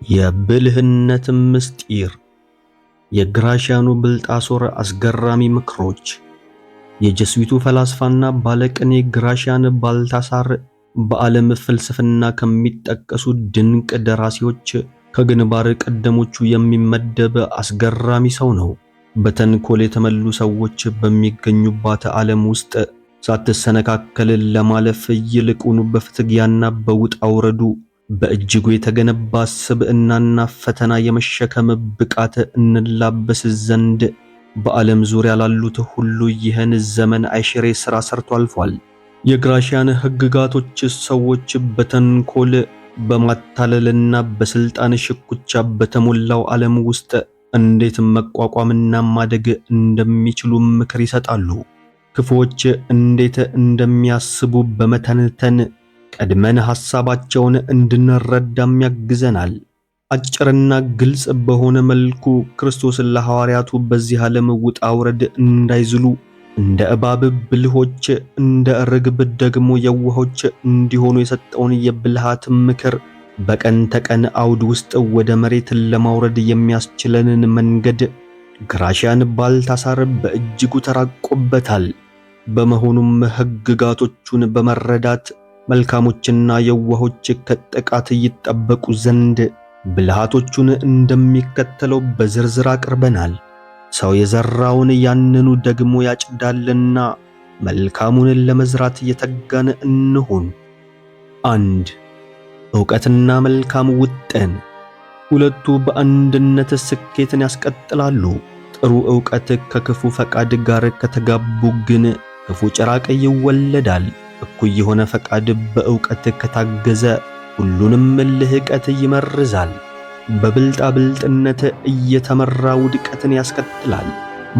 የብልህነት ምስጢር፣ የግራሺያኑ ብልጣሶር አስገራሚ ምክሮች። የጀስዊቱ ፈላስፋና ባለቅኔ ግራሺያን ባልታሳር በዓለም ፍልስፍና ከሚጠቀሱ ድንቅ ደራሲዎች ከግንባር ቀደሞቹ የሚመደብ አስገራሚ ሰው ነው። በተንኮል የተሞሉ ሰዎች በሚገኙባት ዓለም ውስጥ ሳትሰነካከል ለማለፍ ይልቁኑ በፍትጊያና በውጣ ውረዱ በእጅጉ የተገነባ ስብዕናና ፈተና የመሸከም ብቃት እንላበስ ዘንድ በዓለም ዙሪያ ላሉት ሁሉ ይህን ዘመን አይሽሬ ሥራ ሰርቶ አልፏል። የግራሺያን ሕግጋቶች ሰዎች በተንኮል በማታለልና በሥልጣን ሽኩቻ በተሞላው ዓለም ውስጥ እንዴት መቋቋምና ማደግ እንደሚችሉ ምክር ይሰጣሉ። ክፉዎች እንዴት እንደሚያስቡ በመተንተን ቀድመን ሐሳባቸውን እንድንረዳም ያግዘናል። አጭርና ግልጽ በሆነ መልኩ ክርስቶስ ለሐዋርያቱ በዚህ ዓለም ውጣ ውረድ እንዳይዝሉ እንደ እባብ ብልሆች እንደ ርግብ ደግሞ የዋሆች እንዲሆኑ የሰጠውን የብልሃት ምክር በቀን ተቀን አውድ ውስጥ ወደ መሬት ለማውረድ የሚያስችለንን መንገድ ግራሺያን ባልታሳር በእጅጉ ተራቆበታል። በመሆኑም ሕግጋቶቹን በመረዳት መልካሞችና የዋሆች ከጥቃት ይጠበቁ ዘንድ ብልሃቶቹን እንደሚከተለው በዝርዝር አቅርበናል። ሰው የዘራውን ያንኑ ደግሞ ያጭዳልና መልካሙን ለመዝራት የተጋን እንሁን። 1. ዕውቀትና መልካም ውጥን። ሁለቱ በአንድነት ስኬትን ያስቀጥላሉ። ጥሩ ዕውቀት ከክፉ ፈቃድ ጋር ከተጋቡ ግን ክፉ ጭራቅ ይወለዳል። እኩይ የሆነ ፈቃድ በዕውቀት ከታገዘ ሁሉንም ልህቀት ይመርዛል። በብልጣብልጥነት እየተመራ ውድቀትን ያስከትላል።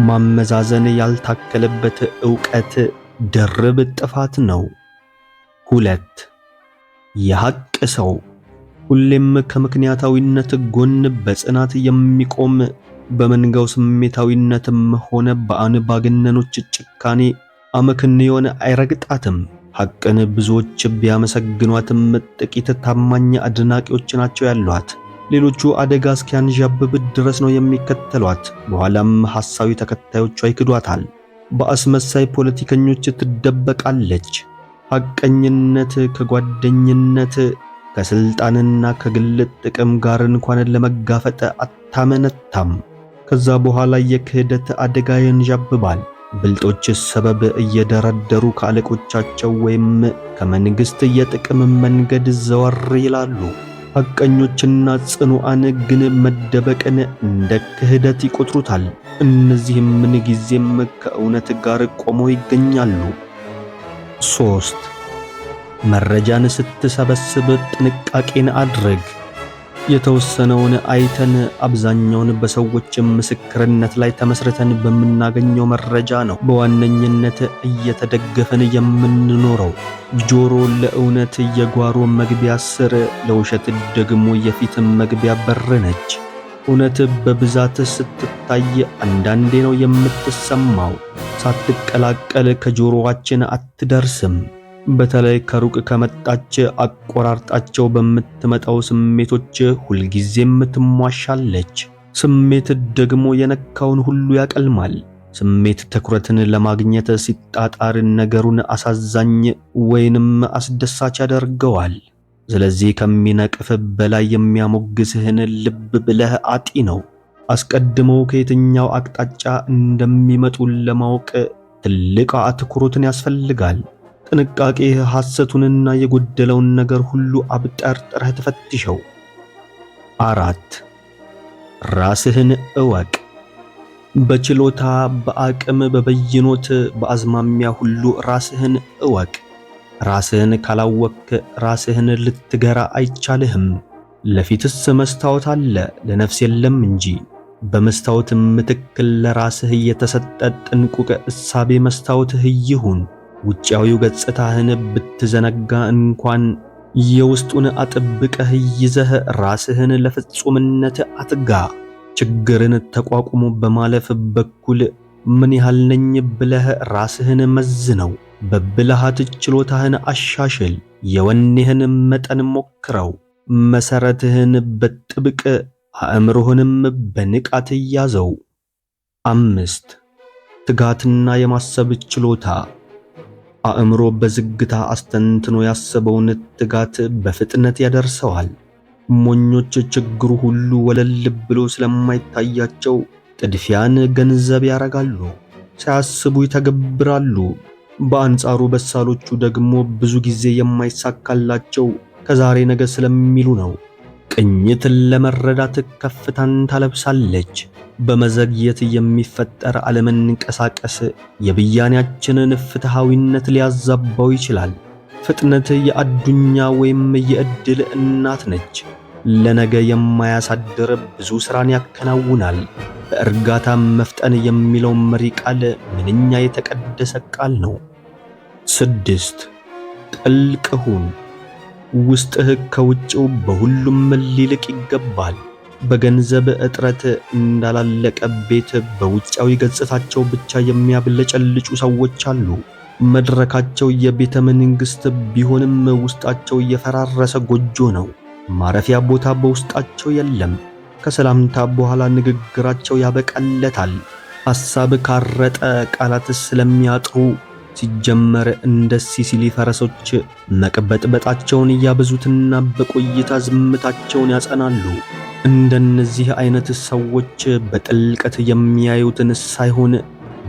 ማመዛዘን ያልታከለበት ዕውቀት ድርብ ጥፋት ነው። 2. የሐቅ ሰው። ሁሌም ከምክንያታዊነት ጎን በጽናት የሚቆም በመንጋው ስሜታዊነትም ሆነ በአንባገነኖች ጭካኔ አመክንዮን አይረግጣትም። ሐቅን ብዙዎች ቢያመሰግኗትም ጥቂት ታማኝ አድናቂዎች ናቸው ያሏት። ሌሎቹ አደጋ እስኪያንዣብብ ድረስ ነው የሚከተሏት። በኋላም ሐሳዊ ተከታዮቿ ይክዷታል። በአስመሳይ ፖለቲከኞች ትደበቃለች። ሐቀኝነት ከጓደኝነት ከስልጣንና ከግል ጥቅም ጋር እንኳን ለመጋፈጥ አታመነታም። ከዛ በኋላ የክህደት አደጋ ያንዣብባል። ብልጦች ሰበብ እየደረደሩ ከአለቆቻቸው ወይም ከመንግስት የጥቅም መንገድ ዘወር ይላሉ። ሐቀኞችና ጽኑዓን ግን መደበቅን እንደ ክህደት ይቆጥሩታል። እነዚህም ምንጊዜም ከእውነት ጋር ቆመው ይገኛሉ። 3. መረጃን ስትሰበስብ ጥንቃቄን አድርግ። የተወሰነውን አይተን አብዛኛውን በሰዎች ምስክርነት ላይ ተመስርተን በምናገኘው መረጃ ነው በዋነኝነት እየተደገፈን የምንኖረው። ጆሮ ለእውነት የጓሮ መግቢያ ስር፣ ለውሸት ደግሞ የፊት መግቢያ በር ነች። እውነት በብዛት ስትታይ አንዳንዴ ነው የምትሰማው። ሳትቀላቀል ከጆሮአችን አትደርስም። በተለይ ከሩቅ ከመጣች አቆራርጣቸው በምትመጣው ስሜቶች ሁልጊዜም ትሟሻለች። ስሜት ደግሞ የነካውን ሁሉ ያቀልማል። ስሜት ትኩረትን ለማግኘት ሲጣጣር ነገሩን አሳዛኝ ወይንም አስደሳች ያደርገዋል። ስለዚህ ከሚነቅፍ በላይ የሚያሞግስህን ልብ ብለህ አጢ ነው። አስቀድመው ከየትኛው አቅጣጫ እንደሚመጡ ለማወቅ ትልቅ አትኩሮትን ያስፈልጋል። ጥንቃቄ ሐሰቱንና የጎደለውን ነገር ሁሉ አብጠርጥረህ ተፈትሸው። 4. ራስህን እወቅ። በችሎታ፣ በአቅም፣ በበይኖት፣ በአዝማሚያ ሁሉ ራስህን እወቅ። ራስህን ካላወቅክ ራስህን ልትገራ አይቻልህም። ለፊትስ መስታወት አለ፣ ለነፍስ የለም እንጂ። በመስታወት ምትክ ለራስህ የተሰጠ ጥንቁቅ እሳቤ መስታወትህ ይሁን። ውጫዊው ገጽታህን ብትዘነጋ እንኳን የውስጡን አጥብቀህ ይዘህ ራስህን ለፍጹምነት አትጋ። ችግርን ተቋቁሞ በማለፍ በኩል ምን ያህል ነኝ ብለህ ራስህን መዝነው። በብልሃት ችሎታህን አሻሽል። የወኔህን መጠን ሞክረው። መሰረትህን በጥብቅ አእምሮህንም በንቃት ያዘው። 5. ትጋትና የማሰብ ችሎታ። አእምሮ በዝግታ አስተንትኖ ያሰበውን ትጋት በፍጥነት ያደርሰዋል። ሞኞች ችግሩ ሁሉ ወለል ብሎ ስለማይታያቸው ጥድፊያን ገንዘብ ያረጋሉ፣ ሳያስቡ ይተገብራሉ። በአንጻሩ በሳሎቹ ደግሞ ብዙ ጊዜ የማይሳካላቸው ከዛሬ ነገ ስለሚሉ ነው። ቅኝትን ለመረዳት ከፍታን ታለብሳለች። በመዘግየት የሚፈጠር አለመንቀሳቀስ የብያኔያችንን ፍትሃዊነት ሊያዛባው ይችላል። ፍጥነት የአዱኛ ወይም የዕድል እናት ነች። ለነገ የማያሳድር ብዙ ሥራን ያከናውናል። በእርጋታ መፍጠን የሚለው መሪ ቃል ምንኛ የተቀደሰ ቃል ነው። 6. ጥልቅ ሁን። ውስጥህ ከውጭው በሁሉም ሊልቅ ይገባል። በገንዘብ እጥረት እንዳላለቀ ቤት በውጫዊ ገጽታቸው ብቻ የሚያብለጨልጩ ሰዎች አሉ። መድረካቸው የቤተ መንግሥት ቢሆንም ውስጣቸው የፈራረሰ ጎጆ ነው። ማረፊያ ቦታ በውስጣቸው የለም። ከሰላምታ በኋላ ንግግራቸው ያበቃለታል። ሐሳብ ካረጠ ቃላት ስለሚያጥሩ ሲጀመር እንደ ሲሲሊ ፈረሶች መቅበጥበጣቸውን እያበዙትና በቆይታ ዝምታቸውን ያጸናሉ። እንደነዚህ አይነት ሰዎች በጥልቀት የሚያዩትን ሳይሆን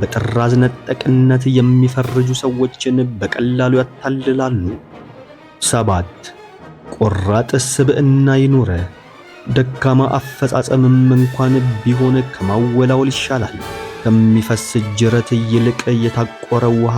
በጥራዝ ነጠቅነት የሚፈርጁ ሰዎችን በቀላሉ ያታልላሉ። 7. ቆራጥ ስብዕና ይኑረ። ደካማ አፈጻጸምም እንኳን ቢሆን ከማወላወል ይሻላል። ከሚፈስ ጅረት ይልቅ የታቆረ ውሃ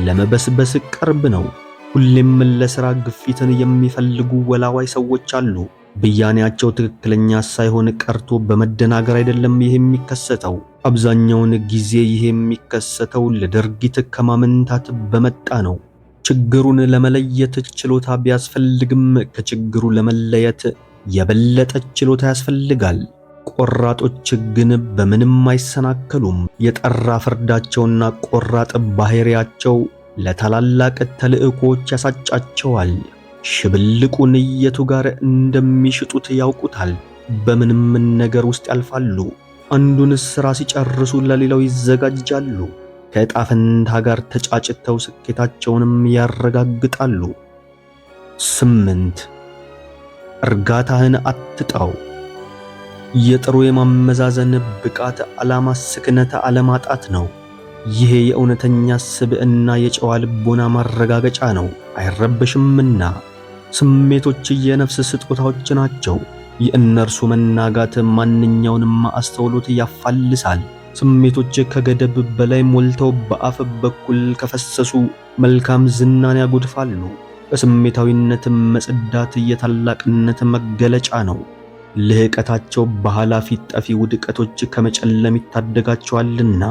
ለመበስበስ ቅርብ ነው። ሁሌም ለሥራ ግፊትን የሚፈልጉ ወላዋይ ሰዎች አሉ። ብያኔያቸው ትክክለኛ ሳይሆን ቀርቶ በመደናገር አይደለም ይሄ የሚከሰተው። አብዛኛውን ጊዜ ይሄ የሚከሰተው ለድርጊት ከማመንታት በመጣ ነው። ችግሩን ለመለየት ችሎታ ቢያስፈልግም ከችግሩ ለመለየት የበለጠ ችሎታ ያስፈልጋል። ቆራጦች ግን በምንም አይሰናከሉም። የጠራ ፍርዳቸውና ቆራጥ ባህሪያቸው ለታላላቅ ተልእኮች ያሳጫቸዋል። ሽብልቁን የቱ ጋር እንደሚሽጡት ያውቁታል። በምንም ነገር ውስጥ ያልፋሉ። አንዱን ሥራ ሲጨርሱ ለሌላው ይዘጋጃሉ። ከዕጣ ፈንታ ጋር ተጫጭተው ስኬታቸውንም ያረጋግጣሉ። 8. እርጋታህን አትጣው። የጥሩ የማመዛዘን ብቃት ዓላማ ስክነተ አለማጣት ነው። ይሄ የእውነተኛ ስብዕና የጨዋ ልቦና ማረጋገጫ ነው። አይረበሽምና። ስሜቶች የነፍስ ስጦታዎች ናቸው። የእነርሱ መናጋት ማንኛውንም አስተውሎት ያፋልሳል። ስሜቶች ከገደብ በላይ ሞልተው በአፍ በኩል ከፈሰሱ መልካም ዝናን ያጎድፋሉ። በስሜታዊነት መጽዳት የታላቅነት መገለጫ ነው። ልህቀታቸው በኃላፊ ጠፊ ውድቀቶች ከመጨለም ይታደጋቸዋልና።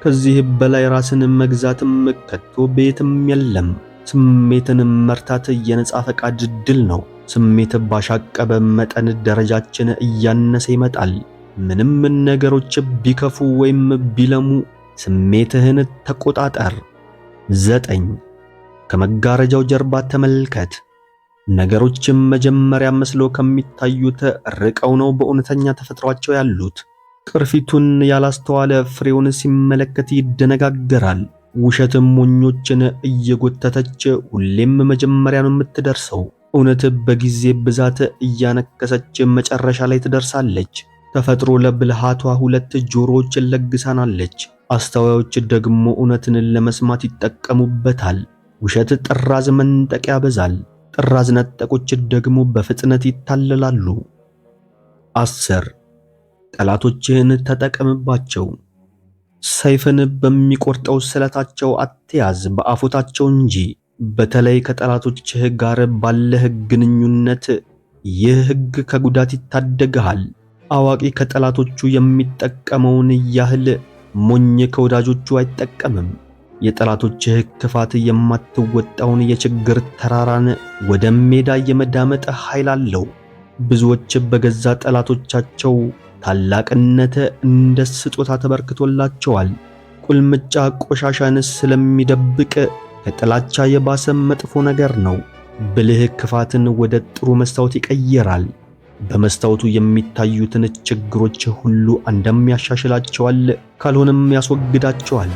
ከዚህ በላይ ራስን መግዛትም ከቶ ቤትም የለም። ስሜትን መርታት የነጻ ፈቃድ ድል ነው። ስሜት ባሻቀበ መጠን ደረጃችን እያነሰ ይመጣል። ምንም ነገሮች ቢከፉ ወይም ቢለሙ ስሜትህን ተቆጣጠር። 9. ከመጋረጃው ጀርባ ተመልከት። ነገሮችም መጀመሪያ መስሎ ከሚታዩት ርቀው ነው በእውነተኛ ተፈጥሯቸው ያሉት። ቅርፊቱን ያላስተዋለ ፍሬውን ሲመለከት ይደነጋገራል። ውሸትም ሞኞችን እየጎተተች ሁሌም መጀመሪያ ነው የምትደርሰው። እውነት በጊዜ ብዛት እያነከሰች መጨረሻ ላይ ትደርሳለች። ተፈጥሮ ለብልሃቷ 2 ጆሮዎችን ለግሳናለች። አስተዋዮች ደግሞ እውነትን ለመስማት ይጠቀሙበታል። ውሸት ጥራዝ መንጠቅ ያበዛል። ጥራዝ ነጠቆች ደግሞ በፍጥነት ይታለላሉ። 10. ጠላቶችህን ተጠቀምባቸው። ሰይፍን በሚቆርጠው ስለታቸው አትያዝ፣ በአፎታቸው እንጂ። በተለይ ከጠላቶችህ ጋር ባለህ ግንኙነት ይህ ሕግ ከጉዳት ይታደግሃል። አዋቂ ከጠላቶቹ የሚጠቀመውን ያህል ሞኝ ከወዳጆቹ አይጠቀምም። የጠላቶችህ ክፋት የማትወጣውን የችግር ተራራን ወደ ሜዳ የመዳመጥ ኃይል አለው። ብዙዎች በገዛ ጠላቶቻቸው ታላቅነት እንደ ስጦታ ተበርክቶላቸዋል። ቁልምጫ ቆሻሻን ስለሚደብቅ ከጥላቻ የባሰ መጥፎ ነገር ነው። ብልህ ክፋትን ወደ ጥሩ መስታወት ይቀየራል። በመስታወቱ የሚታዩትን ችግሮች ሁሉ አንድም ያሻሽላቸዋል፣ ካልሆነም ያስወግዳቸዋል።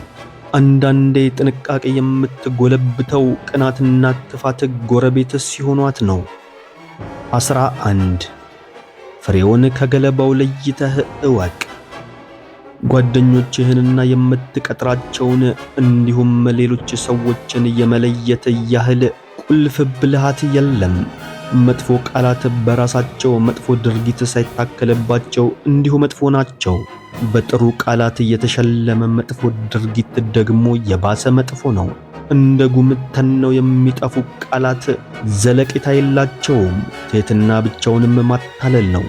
አንዳንዴ ጥንቃቄ የምትጎለብተው ቅናትና ክፋት ጎረቤት ሲሆኗት ነው። 11 ፍሬውን ከገለባው ለይተህ እወቅ። ጓደኞችህንና የምትቀጥራቸውን እንዲሁም ሌሎች ሰዎችን የመለየት ያህል ቁልፍ ብልሃት የለም። መጥፎ ቃላት በራሳቸው መጥፎ ድርጊት ሳይታከልባቸው እንዲሁ መጥፎ ናቸው። በጥሩ ቃላት የተሸለመ መጥፎ ድርጊት ደግሞ የባሰ መጥፎ ነው። እንደ ጉም ተነው የሚጠፉ ቃላት ዘለቄታ የላቸውም። ትሕትና ብቻውንም ማታለል ነው።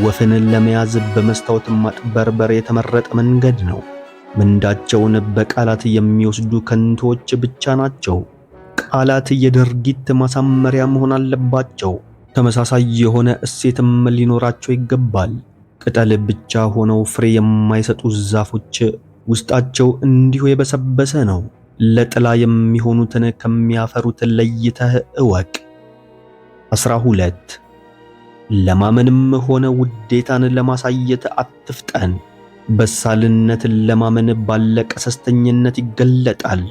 ወፍን ለመያዝ በመስታወት ማጥበርበር የተመረጠ መንገድ ነው። ምንዳቸውን በቃላት የሚወስዱ ከንቶች ብቻ ናቸው። ቃላት የድርጊት ማሳመሪያ መሆን አለባቸው። ተመሳሳይ የሆነ እሴትም ሊኖራቸው ይገባል። ቅጠል ብቻ ሆነው ፍሬ የማይሰጡ ዛፎች ውስጣቸው እንዲሁ የበሰበሰ ነው። ለጥላ የሚሆኑትን ከሚያፈሩት ለይተህ እወቅ። 12 ለማመንም ሆነ ውዴታን ለማሳየት አትፍጠን። በሳልነትን ለማመን ባለ ቀሰስተኝነት ይገለጣል።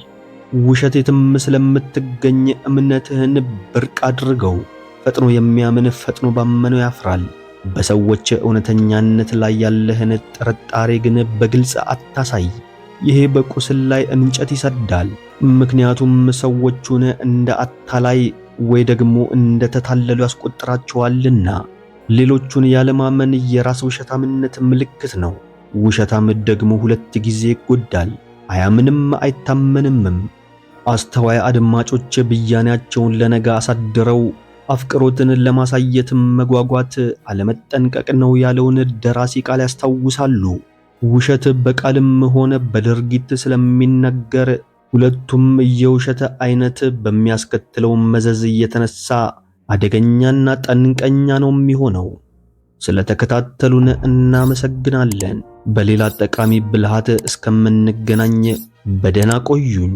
ውሸት የትም ስለምትገኝ እምነትህን ብርቅ አድርገው። ፈጥኖ የሚያምን ፈጥኖ ባመነው ያፍራል። በሰዎች እውነተኛነት ላይ ያለህን ጥርጣሬ ግን በግልጽ አታሳይ። ይሄ በቁስል ላይ እንጨት ይሰዳል። ምክንያቱም ሰዎቹን እንደ አታላይ ወይ ደግሞ እንደ ተታለሉ ያስቆጥራቸዋልና። ሌሎቹን ያለማመን የራስ ውሸታምነት ምልክት ነው። ውሸታም ደግሞ ሁለት ጊዜ ይጎዳል፣ አያምንም አይታመንምም። አስተዋይ አድማጮች ብያኔያቸውን ለነገ አሳድረው አፍቅሮትን ለማሳየት መጓጓት አለመጠንቀቅ ነው ያለውን ደራሲ ቃል ያስታውሳሉ። ውሸት በቃልም ሆነ በድርጊት ስለሚነገር ሁለቱም የውሸት አይነት በሚያስከትለው መዘዝ የተነሳ አደገኛና ጠንቀኛ ነው የሚሆነው። ስለተከታተሉን እናመሰግናለን። በሌላ ጠቃሚ ብልሃት እስከምንገናኝ በደህና ቆዩኝ።